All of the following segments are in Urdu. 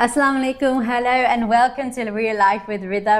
Assalamu alaikum, hello and welcome to Real Life with Rida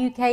UK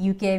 UK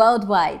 worldwide.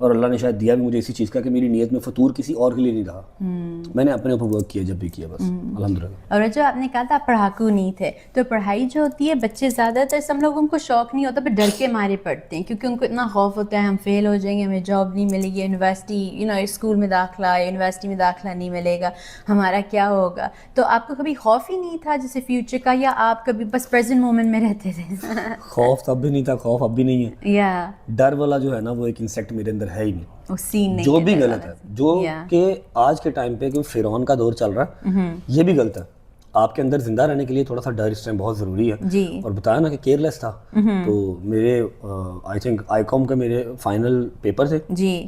اور اللہ نے شاید دیا بھی مجھے اسی چیز کا کہ میری نیت میں فطور کسی اور کے لیے نہیں رہا. میں نے اپنے اوپر ورک کیا جب بھی کیا, بس الحمدللہ. اور جو آپ نے کہا تھا پڑھاکو نہیں تھے, تو پڑھائی جو ہوتی ہے بچے زیادہ تر سب لوگوں کو شوق نہیں ہوتا, پر ڈر کے مارے پڑھتے ہیں کیونکہ ان کو اتنا خوف ہوتا ہے ہم فیل ہو جائیں گے, ہمیں جاب نہیں ملے گی, یونیورسٹی اسکول میں داخلہ یونیورسٹی میں داخلہ نہیں ملے گا, ہمارا کیا ہوگا. تو آپ کو کبھی خوف ہی نہیں تھا جیسے فیوچر کا, یا آپ کبھی بس پریزنٹ مومنٹ میں رہتے تھے؟ خوف تب بھی نہیں تھا, خوف اب بھی نہیں ہے. یا ڈر والا جو ہے نا وہ ایک انسیکٹ میرے اندر ہے ہی نہیں. سین نہیں, جو بھی غلط ہے, جو کہ آج کے ٹائم پہ کہ فرعون کا دور چل رہا ہے, یہ بھی غلط ہے. آپ کے اندر زندہ رہنے کے لیے تھوڑا سا ڈر اس ٹائم بہت ضروری ہے. اور بتایا نا کہ کیئر لیس تھا, تو میرے آئی تھنک آئی کام کے میرے فائنل پیپر تھے,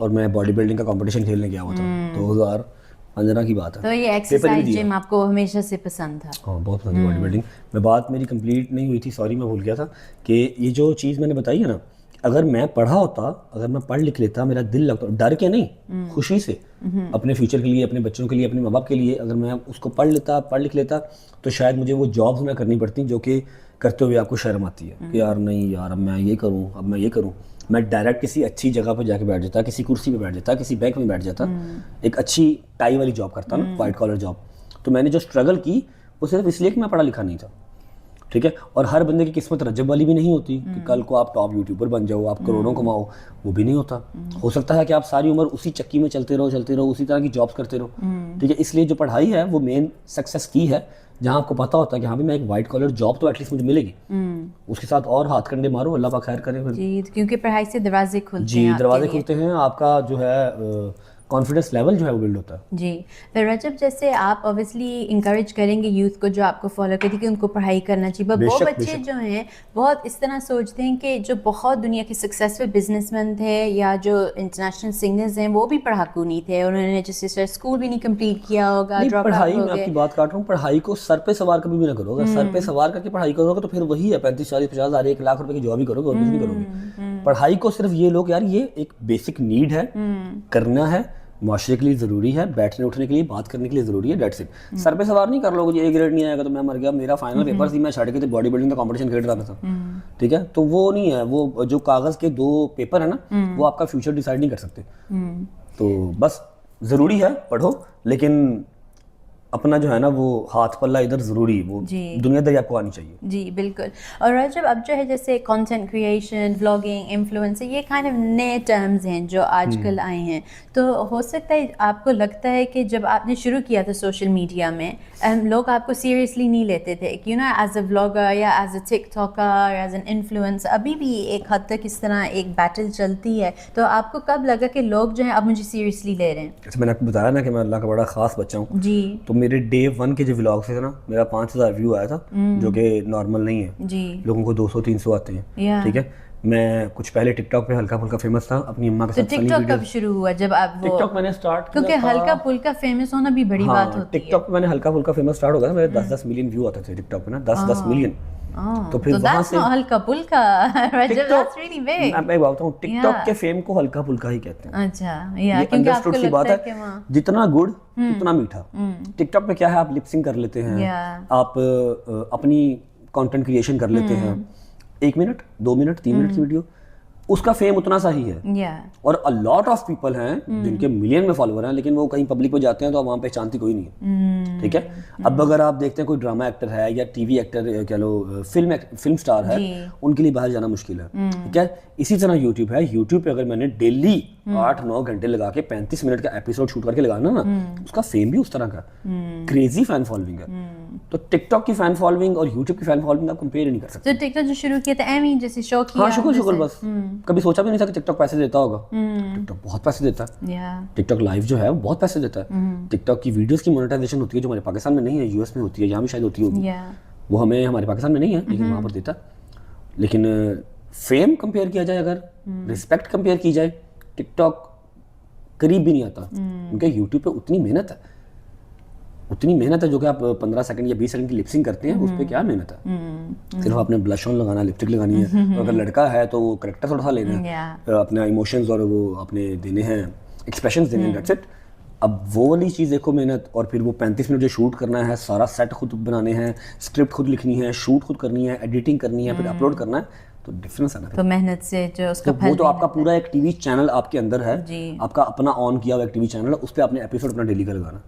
اور میں باڈی بلڈنگ کا کمپٹیشن کھیلنے گیا ہوا تھا 2015 کی بات ہے. تو یہ ایکسرسائز جم آپ کو ہمیشہ سے پسند تھا؟ ہاں بہت پسند ہے باڈی بلڈنگ. میں بات میری کمپلیٹ نہیں ہوئی تھی, سوری میں بھول گیا تھا کہ یہ جو چیز میں نے بتائی ہے نا, اگر میں پڑھا ہوتا, اگر میں پڑھ لکھ لیتا, میرا دل لگتا, ڈر کے نہیں, خوشی سے اپنے فیوچر کے لیے, اپنے بچوں کے لیے, اپنے ماں باپ کے لیے, اگر میں اس کو پڑھ لکھ لیتا تو شاید مجھے وہ جابس میں کرنی پڑتی جو کہ کرتے ہوئے آپ کو شرم آتی ہے کہ یار نہیں یار اب میں یہ کروں, اب میں یہ کروں. میں ڈائریکٹ کسی اچھی جگہ پہ جا کے بیٹھ جاتا, کسی کرسی پہ بیٹھ جاتا, کسی بینک میں بیٹھ جاتا, ایک اچھی ٹائی والی جاب کرتا نا, وائٹ کالر جاب. تو میں نے جو اسٹرگل کی وہ صرف اس لیے کہ میں پڑھا لکھا نہیں تھا, ٹھیک ہے. اور ہر بندے کی قسمت رجب والی بھی نہیں ہوتی کہ کل کو آپ ٹاپ یوٹیوبر بن جاؤ, آپ کروڑوں کماؤ, وہ بھی نہیں ہوتا. ہو سکتا ہے کہ آپ ساری عمر اسی چکی میں چلتے رہو, اسی طرح کی جابس کرتے رہو, ٹھیک ہے. اس لیے جو پڑھائی ہے وہ مین سکسیس کی ہے, جہاں آپ کو پتا ہوتا ہے کہ ہاں بھی میں ایک وائٹ کالر جاب تو ایٹ لیسٹ مجھے ملے گی, اس کے ساتھ اور ہاتھ کنڈے مارو, اللہ پاک خیر کرے. جی, کیونکہ پڑھائی سے دروازے کھلتے ہیں. جی, دروازے کھلتے ہیں, آپ کا جو ہے کانفیڈنس لیول جو ہے وہ بلڈ ہوتا ہے. جی. پھر رجب جیسے آپ اوبیسلی انکریج کریں گے یوتھ کو جو آپ کو فالو کرتی کہ ان کو پڑھائی کرنا چاہیے, بٹ وہ بچے جو ہیں بہت اس طرح سوچتے ہیں کہ جو بہت دنیا کے سکسیزفل بزنس مین تھے یا جو انٹرنیشنل سنگرز ہیں وہ بھی پڑھاکو نہیں تھے, انہوں نے جیسے اسکول بھی نہیں کمپلیٹ کیا ہوگا, ڈراپ آؤٹ پڑھائی ہو میں گئے. آپ کی بات کاٹ رہا ہوں, پڑھائی کو سر پہ سوار کبھی بھی نہ کرو گا. سر پہ سوار کر کے پڑھائی کرو گا تو پھر وہی ہے 35 40 50 ہزار 1 لاکھ روپے کی جاب ہی کرو گے, اور کچھ نہیں کرو گے. پڑھائی کو صرف یہ لوگ یار یہ ایک بیسک نیڈ ہے, کرنا ہے, معاشرے کے لیے ضروری ہے, بیٹھنے اٹھنے کے لیے, بات کرنے کے لیے ضروری ہے, دیٹس اٹ. سر پہ سوار نہیں کر لو گے, یہ گریڈ نہیں آئے گا تو میں مر گیا, میرا فائنل پیپر تھی, میں چھڑ کے تو باڈی بلڈنگ کا کمپٹیشن کھیل رہا تھا, ٹھیک ہے. تو وہ نہیں ہے, وہ جو کاغذ کے 2 پیپر ہیں نا, وہ آپ کا فیوچر ڈیسائیڈ نہیں کر سکتے. تو بس ضروری ہے پڑھو, لیکن اپنا جو ہے نا وہ ہاتھ پلہ ادھر ضروری ہے, وہ دنیا داری آپ کو آنی چاہیے. جی بالکل. اور رجب اب جو ہے جیسے کانٹینٹ کریشن, بلاگنگ, انفلوئنسر, یہ کائنڈ آف نئے ٹرمز ہیں جو آج کل آئے ہیں. تو ہو سکتا ہے آپ کو لگتا ہے کہ جب آپ نے شروع کیا تھا سوشل میڈیا میں, لوگ آپ کو سیریسلی نہیں لیتے تھے کہ ایز اے بلاگر یا as a TikToker, as an influencer, ابھی بھی ایک حد تک اس طرح ایک بیٹل چلتی ہے. تو آپ کو کب لگا کہ لوگ جو ہیں اب مجھے سیریسلی لے رہے ہیں؟ جیسے میں نے آپ کو بتایا نا کہ میں اللہ کا بڑا خاص بچہ ہوں. جی. تو میرے ڈے 1 کے جو ولاگس تھے نا, میرا 5000 ویو آیا تھا, جو کہ نارمل نہیں ہے. جی. لوگوں کو 200 300 آتے ہیں, ٹھیک ہے. میں کچھ پہلے ٹک ٹاک پہ ہلکا پھلکا فیمس تھا اپنی اماں کے ساتھ. ٹک ٹاک کب شروع ہوا جب آپ ٹک ٹاک میں نے اسٹارٹ کیا؟ کیونکہ ہلکا پھلکا فیمس ہونا بھی بڑی بات ہوتی ہے. ٹک ٹاک پہ میں نے ہلکا پھلکا فیمس اسٹارٹ ہو گیا تھا, میرے 10 ملین ویو آتے تھے ٹک ٹاک پہ نا, 10 ملین. تو پھر وہاں سے ہلکا پھلکا, میں بتاتا ہوں ٹک ٹاک کے فیم کو ہلکا پھلکا ہی کہتے ہیں. اچھا, کیونکہ آپ کو لگتا ہے کہ وہاں جتنا گڑ اتنا میٹھا. ٹک ٹاک پہ کیا ہے, آپ لپ سنگ کر لیتے ہیں, آپ اپنی کانٹینٹ کریشن کر لیتے ہیں, 1 منٹ 2 منٹ 3 منٹ کی ویڈیو, اس کا فیم اتنا سا ہی ہے. اور a lot of people ہیں جن کے ملین میں فالوور ہیں, لیکن وہ کہیں پبلک پہ جاتے ہیں تو وہاں پہچانتی کوئی نہیں ہے, ٹھیک ہے. اب اگر آپ دیکھتے ہیں کوئی ڈرامہ ایکٹر ہے یا ٹی وی ایکٹر کہہ لو, فلم اسٹار ہے, ان کے لیے باہر جانا مشکل ہے, ٹھیک ہے. اسی طرح یوٹیوب ہے, یوٹیوب پہ اگر میں نے ڈیلی 8-9 گھنٹے لگا کے 35 منٹ کا ایپیسوڈ شوٹ کر کے لگانا نا, اس کا فیم بھی اس طرح کا کریزی فین فالوئنگ ہے. تو ٹک ٹاک کی فین فالوئنگ اور یوٹیوب کی فین فالوئنگ آپ کمپیئر نہیں کر سکتے. تو ٹک ٹاک جو شروع کیا تھا ایویں جیسے شوق کیا, ہاں شکر بس, کبھی سوچا بھی نہیں تھا کہ ٹک ٹاک پیسے دیتا ہوگا. ٹک ٹاک بہت پیسے دیتا ہے, ٹک ٹاک لائیو جو ہے وہ بہت پیسے دیتا ہے. ٹک ٹاک کی ویڈیوز کی مونیٹائزیشن ہوتی ہے جو ہمارے پاکستان میں نہیں ہے, یو ایس میں ہوتی ہے, یہاں بھی شاید ہوتی ہوگی, وہ ہمیں ہمارے پاکستان میں نہیں ہے لیکن وہاں پر دیتا. لیکن فیم کمپیئر کیا جائے, اگر رسپیکٹ کمپیئر کی جائے, ٹک ٹاک قریب بھی نہیں آتا, کیونکہ یوٹیوب پہ اتنی محنت ہے جو کہ آپ 15 سیکنڈ یا 20 سیکنڈ کی لپسنگ کرتے ہیں, اس پہ کیا محنت ہے. صرف آپ نے بلش آن لگانا, لپسٹک لگانی ہے, اور اگر لڑکا ہے تو وہ کریکٹر تھوڑا سا لینا ہے, اپنے ایموشنز اور وہ اپنے دینے ہیں, ایکسپریشنز دینے ہیں, دیٹس اٹ. اب وہ والی چیز دیکھو محنت, اور پھر وہ 35 منٹ جو شوٹ کرنا ہے, سارا سیٹ خود بنانے ہیں, اسکرپٹ خود لکھنی ہے, شوٹ خود کرنی ہے, ایڈیٹنگ کرنی ہے, پھر اپلوڈ کرنا ہے, تو ڈفرینس ہے نا. تو محنت سے جو اس کا وہ تو آپ کا پورا ایک ٹی وی چینل آپ کے اندر ہے, جی, آپ کا اپنا آن کیا ہوا ایک ٹی وی چینل ہے, اس پہ آپ نے ایپیسوڈ اپنا ڈیلی کا لگانا,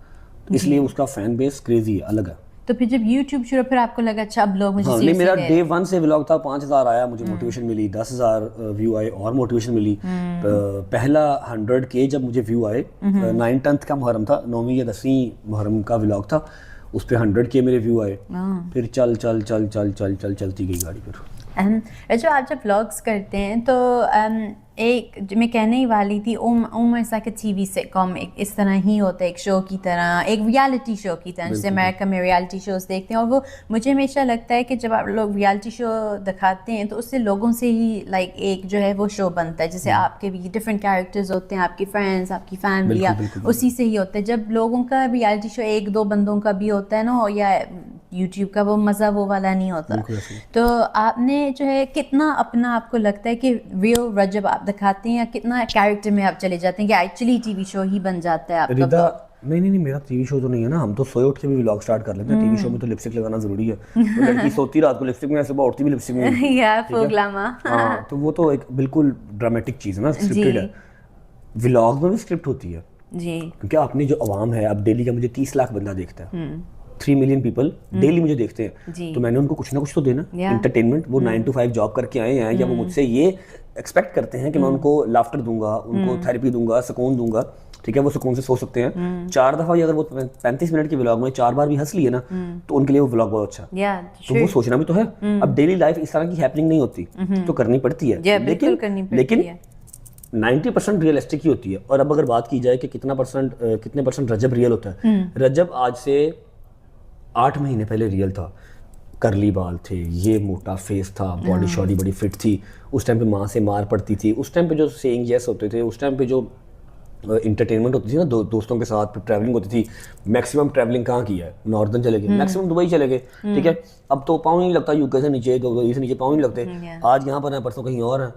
اس لیے اس کا فین بیس کریزی ہے, الگ ہے. تو پھر جب یوٹیوب شروع پھر آپ کو لگا اچھا اب لوگ مجھے نہیں, میرا ڈے 1 سے ولاگ تھا, 5000 آیا, مجھے موٹیویشن ملی, 10,000 ویو آئے اور موٹیویشن ملی. پہلا 100K جب مجھے ویو آئے, 9/10 کا محرم تھا, 9ویں یا 10ویں محرم کا ولاگ تھا, اس پہ 100K میرے ویو آئے. پھر چلتی گئی گاڑی. پھر جو آپ جب ولاگس کرتے ہیں تو ایک جو میں کہنے ہی والی تھی almost like a TV sitcom, اس طرح ہی ہوتا ہے, ایک شو کی طرح, ایک ریالٹی شو کی طرح, جیسے امریکہ میں ریالٹی شوز دیکھتے ہیں. اور وہ مجھے ہمیشہ لگتا ہے کہ جب آپ لوگ ریالٹی شو دکھاتے ہیں تو اس سے لوگوں سے ہی لائک ایک جو ہے وہ شو بنتا ہے, جیسے آپ کے بھی ڈفرینٹ کیریکٹرز ہوتے ہیں, آپ کی فرینڈس, آپ کی فیملی, اسی سے ہی ہوتا ہے. جب لوگوں کا ریالٹی شو 1-2 بندوں کا بھی ہوتا ہے نا, یا یوٹیوب کا وہ مزہ وہ والا نہیں ہوتا. تو آپ نے جو ہے کتنا اپنا آپ کو لگتا ہے کہ ریئل رجب آپ دکھاتے ہیں, یا کتنا کیریکٹر میں آپ چلے جاتے ہیں کہ ایکچولی ٹی وی شو ہی بن جاتا ہے آپ کا؟ نہیں, میرا ٹی وی شو تو نہیں ہے نا, ہم تو سوئے اٹھ کے بھی ولاگ سٹارٹ کر لیتے ہیں. ٹی وی شو میں تو لپسٹک لگانا ضروری ہے, لڑکی سوتی رات کو لپسٹک میں, صبح اٹھتی بھی لپسٹک میں. ہاں, تو وہ تو ایک بالکل ڈرامٹک چیز ہے نا, اسکرپٹڈ ہے. ولاگ میں بھی اسکرپٹ ہوتی ہے جی, کیونکہ اپنی جو عوام ہے, اب ڈیلی کا مجھے 30 لاکھ بندہ دیکھتا ہے, 3 ملین پیپل ڈیلی مجھے دیکھتے ہیں, تو میں نے ان کو کچھ نہ کچھ تو دینا, انٹرٹینمنٹ. وہ 9 to 5 جاب کر کے آئے ہیں, یا وہ مجھ سے یہ ایکسپیکٹ کرتے ہیں کہ میں ان کو لافٹر دوں گا, ان کو تھیراپی دوں گا, سکون دوں گا, ٹھیک ہے, وہ سکون سے سو سکتے ہیں. 4 دفعہ اگر وہ 35 منٹ کے ولاگ میں 4 بار بھی ہنس لیے نا, تو ان کے لیے وہ ولاگ بہت اچھا. تو وہ سوچنا بھی تو ہے. اب ڈیلی لائف اس طرح کی ہیپننگ نہیں ہوتی, تو کرنی پڑتی ہے, لیکن 90% ریئلسٹک ہی ہوتی ہے. اور اب اگر بات کی جائے کہ کتنے پرسنٹ رجب ریئل ہوتا ہے, رجب آج سے 8 مہینے پہلے ریئل تھا. کرلی بال تھے, یہ موٹا فیس تھا, باڈی شاڈی بڑی فٹ تھی, اس ٹائم پہ ماں سے مار پڑتی تھی, اس ٹائم پہ جو سینگ یس ہوتے تھے, اس ٹائم پہ جو انٹرٹینمنٹ ہوتی تھی نا دوستوں کے ساتھ, ٹریولنگ ہوتی تھی. میکسیمم ٹریولنگ کہاں کی ہے, ناردرن چلے گئے, میکسیمم دبئی چلے گئے, ٹھیک ہے. اب تو پاؤں نہیں لگتا یو کے سے نیچے, دبئی سے نیچے پاؤں نہیں لگتے. آج یہاں پر ہیں, پرسوں کہیں اور ہیں,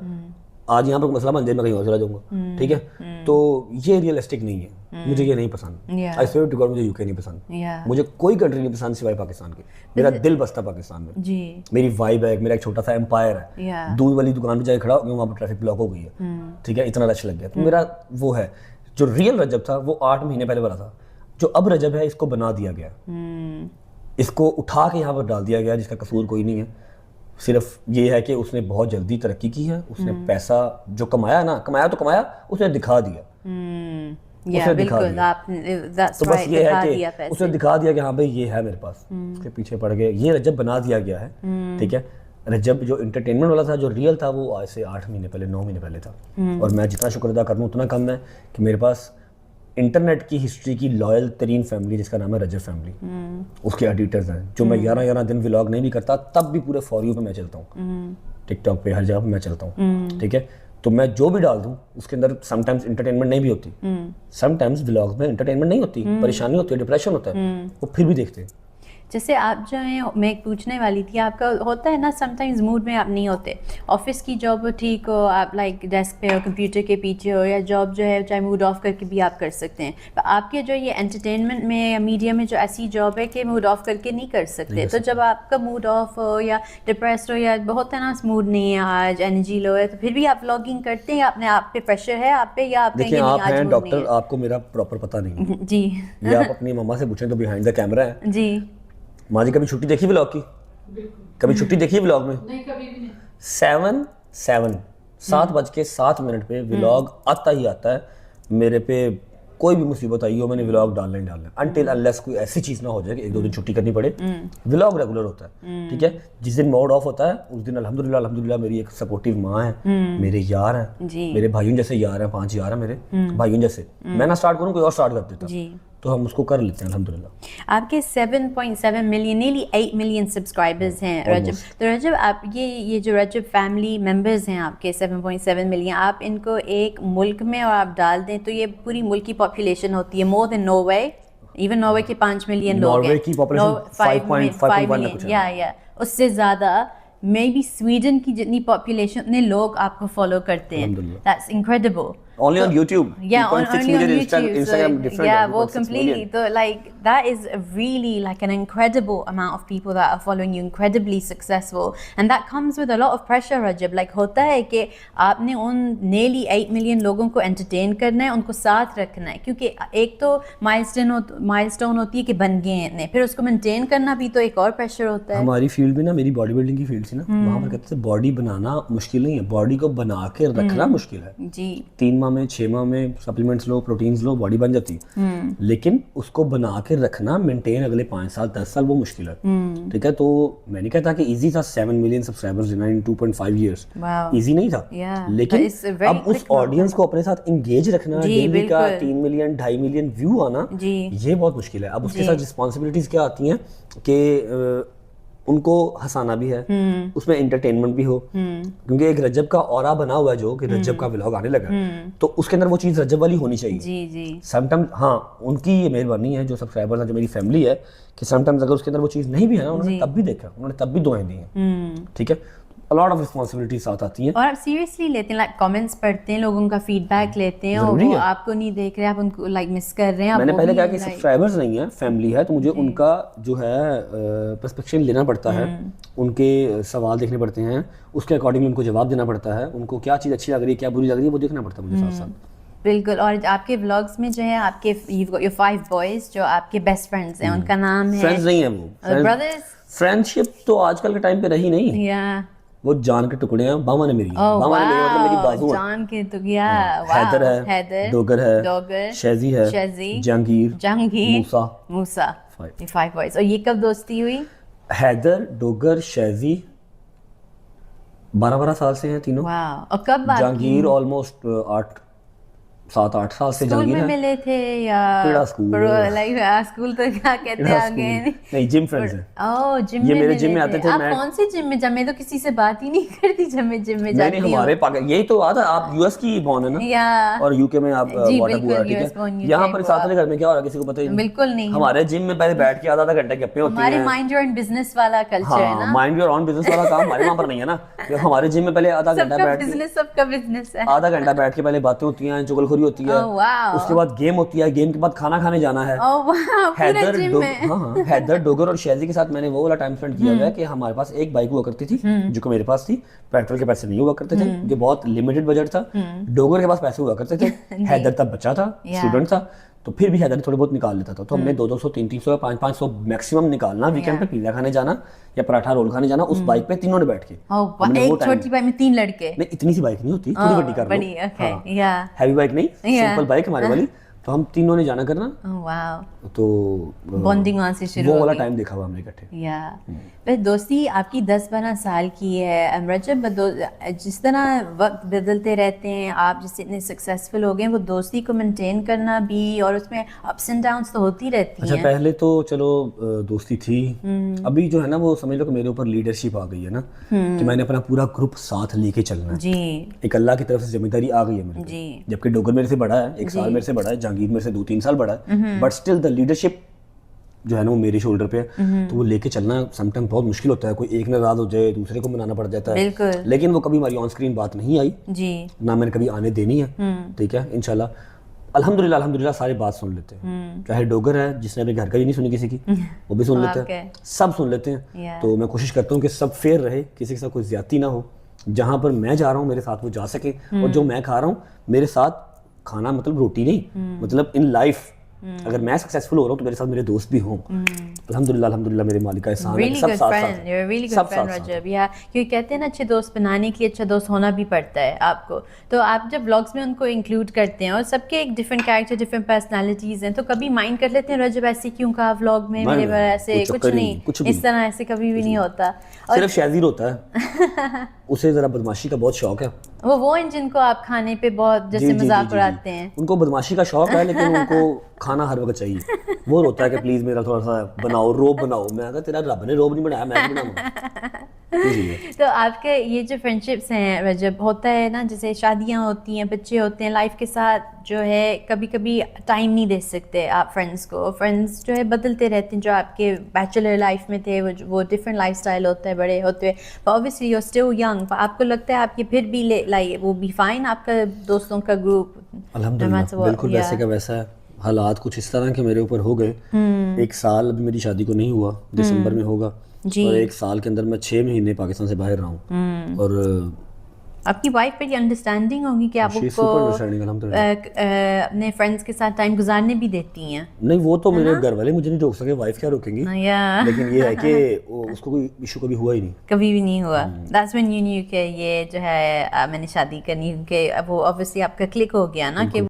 آج یہاں پر مسئلہ بن جائے میں کہیں اور چلا جاؤں گا, ٹھیک ہے. تو یہ ریئلسٹک نہیں ہے, مجھے یہ نہیں پسند. آئی سویئر ٹو گاڈ مجھے یو کے نہیں پسند, مجھے کوئی کنٹری نہیں پسند سوائے پاکستان کے. میرا دل بستا پاکستان میں, میری وائب ہے, میرا ایک چھوٹا سا امپائر ہے. دودھ والی دکان پہ جا کے کھڑا ہو گیا, وہاں پہ ٹریفک بلاک ہو گئی ہے, ٹھیک ہے, اتنا رش لگ گیا. تو میرا وہ ہے. جو ریئل رجب تھا وہ 8 مہینے پہلے والا تھا. جو اب رجب ہے اس کو بنا دیا گیا, اس کو اٹھا کے یہاں پر ڈال دیا گیا, جس کا قصور کوئی نہیں ہے. صرف یہ ہے کہ اس نے بہت جلدی ترقی کی ہے, اس نے پیسہ جو کمایا نا, کمایا تو کمایا, اس نے دکھا دیا. تو بس یہ ہے کہ اس نے دکھا دیا کہ ہاں بھائی یہ ہے میرے پاس, اس کے پیچھے پڑ گئے. یہ رجب بنا دیا گیا ہے, ٹھیک ہے. رجب جو انٹرٹینمنٹ والا تھا, جو ریئل تھا, وہ آج سے 8 مہینے پہلے 9 مہینے پہلے تھا. اور میں جتنا شکر ادا کروں اتنا کم ہے کہ میرے پاس انٹرنیٹ کی ہسٹری کی لائل ترین فیملی جس کا نام ہے رجب فیملی, اس کے ایڈیٹرز ہیں, جو میں 11 دن ولاگ نہیں بھی کرتا تب بھی پورے فور یو پہ میں چلتا ہوں, ٹک ٹاک پہ, ہر جگہ پہ میں چلتا ہوں, ٹھیک ہے. تو میں جو بھی ڈال دوں اس کے اندر سم ٹائمز انٹرٹینمنٹ نہیں بھی ہوتی, سم ٹائمز ولاگ میں انٹرٹینمنٹ نہیں ہوتی, پریشانی ہوتی ہے, ڈپریشن ہوتا ہے, وہ پھر بھی دیکھتے ہیں. جیسے آپ جو ہیں, میں ایک پوچھنے والی تھی, آپ کا ہوتا ہے نا سم ٹائمز موڈ میں آپ نہیں ہوتے, آفس کی جاب ہو ٹھیک ہو, آپ لائک ڈیسک پہ ہو, کمپیوٹر کے پیچھے ہو, یا جاب جو ہے چاہے موڈ آف کر کے بھی آپ کر سکتے ہیں. آپ کے جو یہ انٹرٹینمنٹ میں یا میڈیا میں جو ایسی جاب ہے کہ موڈ آف کر کے نہیں کر سکتے, تو جب آپ کا موڈ آف ہو یا ڈپریسڈ ہو یا بہت ہے نا موڈ نہیں ہے, آج انرجی لو ہے, تو پھر بھی آپ ولاگنگ کرتے ہیں, اپنے آپ پہ پریشر ہے آپ پہ, یا آپ دیکھیں آپ ہیں ڈاکٹر, آپ کو میرا پراپر پتہ نہیں ہے جی, یہ آپ اپنی مما سے پوچھیں تو بیہائنڈ دا کیمرہ ہے جی. ماں جی کبھی چھٹی دیکھی ولاگ کی, کبھی چھٹی دیکھی ولاگ میں؟ نہیں, کبھی بھی نہیں. 7:07 پہ ولاگ آتا ہی آتا ہے میرے پہ. کوئی بھی مصیبت آئی ہو, میں نے ولاگ ڈالنا ہی ڈالنا ہے, انٹل انلیس کوئی ایسی چیز نہ ہو جائے کہ 1-2 دن چھٹی کرنی پڑے. ولاگ ریگولر ہوتا ہے, ٹھیک ہے. جس دن موڈ آف ہوتا ہے اس دن الحمدللہ میری ایک سپورٹیو ماں ہے, میرے یار ہیں, میرے بھائیوں جیسے یار ہیں, 5 یار ہیں میرے بھائیوں جیسے. میں نہ اسٹارٹ کروں کوئی اور اسٹارٹ کر دیتا, تو ہم اس کو کر لیتے ہیں الحمدللہ. آپ کے 7.7 ملین, نیرلی 8 ملین سبسکرائبرز ہیں رجب. تو رجب آپ یہ جو رجب فیملی ممبرز ہیں آپ کے 7.7 ملین, آپ ان کو ایک ملک میں اور آپ ڈال دیں تو یہ پوری ملک کی پاپولیشن ہوتی ہے, مور دین ناروے. ایون ناروے کے 5 ملین لوگ ہیں, ناروے کی پاپولیشن 5.1 یا اس سے زیادہ. مے بی سویڈن کی جتنی پاپولیشن اتنے لوگ آپ کو فالو کرتے ہیں. That's incredible. only on YouTube. Yeah, 2.6 only on million YouTube. Instagram so, different. yeah, than وہ 2.6 completely. million. So like that is really like an incredible amount of people that are following you, incredibly successful, and that comes with a lot of pressure. Rajab, like ہوتا ہے کہ آپ نے ان nearly 8 million لوگوں کو entertain کرنا ہے, ان کو ساتھ رکھنا ہے, کیونکہ ایک تو milestone ہوتی ہے کہ بن گئے ہیں اتنے, پھر اس کو مینٹین کرنا بھی تو ایک اور پریشر ہوتا ہے. ہماری فیلڈ میں نا, میری باڈی بلڈنگ کی فیلڈ تھی نا, وہاں پر کہتے تھے باڈی بنانا مشکل نہیں ہے, باڈی کو بنا کے رکھنا مشکل ہے. جی 3 ماہ میں 6 ماہ میں سپلیمنٹس لو, پروٹینز لو, باڈی بن جاتی ہے, لیکن اس کو بنا کے رکھنا مینٹین اگلے 5 سال 10 سال وہ مشکل ہے. ٹھیک ہے, تو میں نہیں کہتا کہ ایزی تھا 7 ملین سبسکرائبرز ان 2.5 ایئرس, ایزی نہیں تھا, لیکن اب اس آڈینس کو اپنے ساتھ انگیج رکھنا, ڈیلی کا 3 ملین 2.5 ملین ویو آنا, یہ بہت مشکل ہے. اب اس کے ساتھ رسپانسبلٹیز کیا آتی ہیں کہ ان کو ہنسانا بھی ہے, اس میں انٹرٹینمنٹ بھی ہو, کیونکہ ایک رجب کا اورا بنا ہوا ہے جو کہ رجب کا ولاگ آنے لگا, تو اس کے اندر وہ چیز رجب والی ہونی چاہیے. جی جی سم ٹائم ہاں ان کی یہ مہربانی ہے جو سبسکرائبرز ہیں, جو میری فیملی ہے, کہ سم ٹائمز اگر اس کے اندر وہ چیز نہیں بھی ہے نا, انہوں نے تب بھی دیکھا, انہوں نے تب بھی دعائیں دی ہیں. ٹھیک ہے, الاٹ آف رسپانسبلٹی ساتھ آتی ہیں. اور آپ سیریسلی لیتے ہیں, لائک کمنٹس پڑھتے ہیں, لوگوں کا فیڈ بیک لیتے ہیں, اور وہ آپ کو نہیں دیکھ رہے, آپ ان کو لائک مس کر رہے ہیں. میں نے پہلے کہا کہ سبسکرائبرز نہیں ہیں, فیملی ہے, تو مجھے ان کا جو ہے پرسپیکشن لینا پڑتا ہے, ان کے سوال دیکھنے پڑتے ہیں, اس کے اکارڈنگلی ان کو جواب دینا پڑتا ہے, ان کو کیا چیز اچھی لگ رہی ہے کیا بری لگ رہی ہے وہ دیکھنا پڑتا ہے مجھے ساتھ ساتھ. بالکل. اور آپ کے ولاگس میں جو ہے آپ کے your 5 boys جو آپ کے بیسٹ فرینڈس ہیں, ان کا نام ہے, فرینڈز نہیں ہیں وہ, brothers. فرینڈشپ تو آج کل کے ٹائم پہ رہی نہیں, Yeah. وہ جان کے ٹکڑے ہیں. باما نے میری, باما نے میری مطلب میری بازو ہے. جان کے تو گیا. حیدر ہے, ڈوگر ہے, شیزی ہے, جہانگیر, موسیٰ. یہ 5 boys. اور یہ کب دوستی ہوئی؟ حیدر, ڈوگر, شیزی 12 سال سے ہیں تینوں. اور کب بات؟ جہانگیر آلموسٹ 7-8 سال سے اسکول جہانگیر میں ہے. ملے تھے یا اسکول تو کیا کہتے ہیں آگے, نہیں جم فرینڈز ہیں. اوہ جم یہ میں میرے جم میں آتے تھے. آپ کون سے جم میں؟ جب میں تو کسی سے بات ہی نہیں کرتی جب میں جم میں جاتی ہوں. ہمارے یہی تو بات ہے, آپ یو ایس کی بورن ہے نا, اور یو کے میں آپ واٹر بوائے. ٹھیک ہے, یہاں پر ساتھ والے گھر میں کیا ہو رہا ہے کسی کو پتہ ہی نہیں. بالکل نہیں. ہمارے جم میں پہلے بیٹھ کے آدھا گھنٹہ گپیں ہوتی ہیں. ہمارے مائنڈ یور اون بزنس والا کلچر ہے نا. مائنڈ یور اون بزنس والا کام ہمارے وہاں پر نہیں ہے نا. ہمارے جم میں پہلے آدھا گھنٹہ بیٹھ کے, سب کا بزنس ہے, آدھا گھنٹہ بیٹھ کے پہلے باتیں ہوتی ہیں, چغل خوری ہوتی ہے, اس کے بعد گیم ہوتی ہے, گیم کے بعد کھانا کھانے جانا ہے. حیدر, ڈوگر اور شیزی کے ساتھ میں نے وہ والا ٹائم اسپینڈ کیا ہوا ہے کہ ہمارے پاس ایک بائک ہوا کرتی تھی جو کہ میرے پاس تھی, پیٹرول کے پیسے نہیں ہوا کرتے تھے, جو بہت لمیٹڈ بجٹ تھا. ڈوگر کے پاس پیسے ہوا کرتے تھے, حیدر تب بچہ تھا, اسٹوڈنٹ تھا, تو پھر بھی حیدر تھوڑے بہت نکال لیتا تھا. تو ہم نے 200 300 500 میکسیمم نکالنا, ویکینڈ پہ پیزا کھانے جانا یا پراٹھا رول کھانے جانا, اس بائک پہ تینوں نے بیٹھ کے. ایک چھوٹی بائک میں 3 لڑکے. نہیں اتنی سی بائک نہیں ہوتی, تھوڑی بڑی کر لو, ہیوی بائک نہیں, سمپل بائک ہمارے والی, تو ہم تینوں نے جانا کرنا. تو بانڈنگ وہاں سے شروع وہ والا ٹائم دیکھا ہوا ہم نے اکٹھے. یا بس دوستی آپ کی 10-12 سال کی ہے. رجب جس طرح وقت بدلتے رہتے ہیں, آپ جس سے اتنے سکسیزفل ہو گئے, وہ دوستی کو مینٹین کرنا بھی, اور اس میں اپس اینڈ ڈاؤنس تو ہوتی رہتی ہیں. اچھا پہلے تو چلو دوستی تھی, ابھی جو ہے نا وہ سمجھ لو کہ میرے اوپر لیڈرشپ آ گئی ہے نا, کہ میں نے اپنا پورا گروپ ساتھ لے کے چلنا ہے. جی ایک اللہ کی طرف سے ذمہ داری آ گئی ہے میرے جی. جبکہ ڈوگر میرے سے بڑا ہے, 1 سال میرے سے بڑا ہے, جہانگیر میرے سے 2-3 سال بڑا ہے, بٹ اسٹل دا لیڈرشپ جو ہے نا وہ میرے شولڈر پہ ہے. تو وہ لے کے چلنا سم ٹائم بہت مشکل ہوتا ہے, کوئی ایک ناراض ہو جائے دوسرے کو منانا پڑ جاتا ہے, لیکن وہ کبھی ہماری آن اسکرین بات نہیں آئی جی, نہ میں نے کبھی آنے دینی ہے. ٹھیک ہے, انشاءاللہ الحمدللہ سارے بات سن لیتے ہیں. چاہے ڈوگر ہے جس نے اپنے گھر کا بھی نہیں سنی کسی کی, وہ بھی سن لیتے ہیں, سب سن لیتے ہیں. تو میں کوشش کرتا ہوں کہ سب فیئر رہے, کسی کے ساتھ کوئی زیادتی نہ ہو, جہاں پر میں جا رہا ہوں میرے ساتھ وہ جا سکے, اور جو میں کھا رہا ہوں میرے ساتھ کھانا مطلب روٹی نہیں, مطلب ان لائف اگر میں سکسیزفل ہو رہا ہوں تو میرے ساتھ میرے دوست بھی ہوں. الحمدللہ میرے مالک کا احسان ہے, سب ساتھ ساتھ. کیونکہ کہتے ہیں نا اچھے دوست بنانے کے لیے اچھا دوست ہونا بھی پڑتا ہے آپ کو. تو آپ جب ولاگس میں ان کو انکلوڈ کرتے ہیں, اور سب کے ایک ڈفرینٹ کیریکٹر, ڈفرینٹ پرسنالٹیز ہیں, تو کبھی مائنڈ کر لیتے ہیں رجب ایسے کیوں کہا ولاگ میں میرے بارے, ایسے کچھ نہیں, اس طرح ایسے کبھی بھی نہیں ہوتا. صرف شیزیر ہوتا ہے, اسے ذرا بدماشی کا بہت شوق ہے. وہ ہیں جن کو آپ کھانے پہ بہت جیسے مذاق اڑاتے ہیں, ان کو بدماشی کا شوق ہے, لیکن ان کو کھانا ہر وقت چاہیے. وہ روتا ہے کہ پلیز میرا تھوڑا سا بناؤ, روب بناؤ. میں کہا تیرا رب نے روب نہیں بنایا, میں بناؤں. تو آپ کے یہ جو فرینڈشپس ہیں جب ہوتا ہے نا جیسے شادیاں ہوتی ہیں بچے ہوتے ہیں لائف کے ساتھ جو ہے کبھی کبھی ٹائم نہیں دے سکتے آپ فرینڈس کو فرینڈس جو ہے بدلتے رہتے ہیں جو آپ کے بیچلر لائف میں تھے وہ ڈفرینٹ لائف اسٹائل ہوتا ہے بڑے ہوتے ہوئے اوبیسلی یو اسٹل ینگ آپ کو لگتا ہے آپ یہ پھر بھی لائے وہ بھی فائن آپ کا دوستوں کا گروپ الحمدللہ بالکل ویسے کا ویسا ہے حالات کچھ اس طرح کے میرے اوپر ہو گئے 1 سال ابھی میری شادی کو نہیں ہوا دسمبر میں ہوگا اور 1 سال کے اندر میں 6 مہینے پاکستان سے باہر رہا ہوں اور آپ کی وائف بڑی انڈرسٹینڈنگ ہوگی کہ آپ کو اپنے فرینڈس کے ساتھ ٹائم گزارنے بھی دیتی ہیں نہیں وہ تو میرے گھر والے مجھے نہیں روک سکے وائف کیا روکیں گی لیکن یہ ہے کہ اس کو کوئی ایشو کبھی ہوا ہی نہیں کبھی بھی نہیں ہوا دیٹس وین یو نیو کہ یہ جو ہے میں نے شادی کرنی کہ وہ obviously آپ کا کلک ہو گیا نا کہ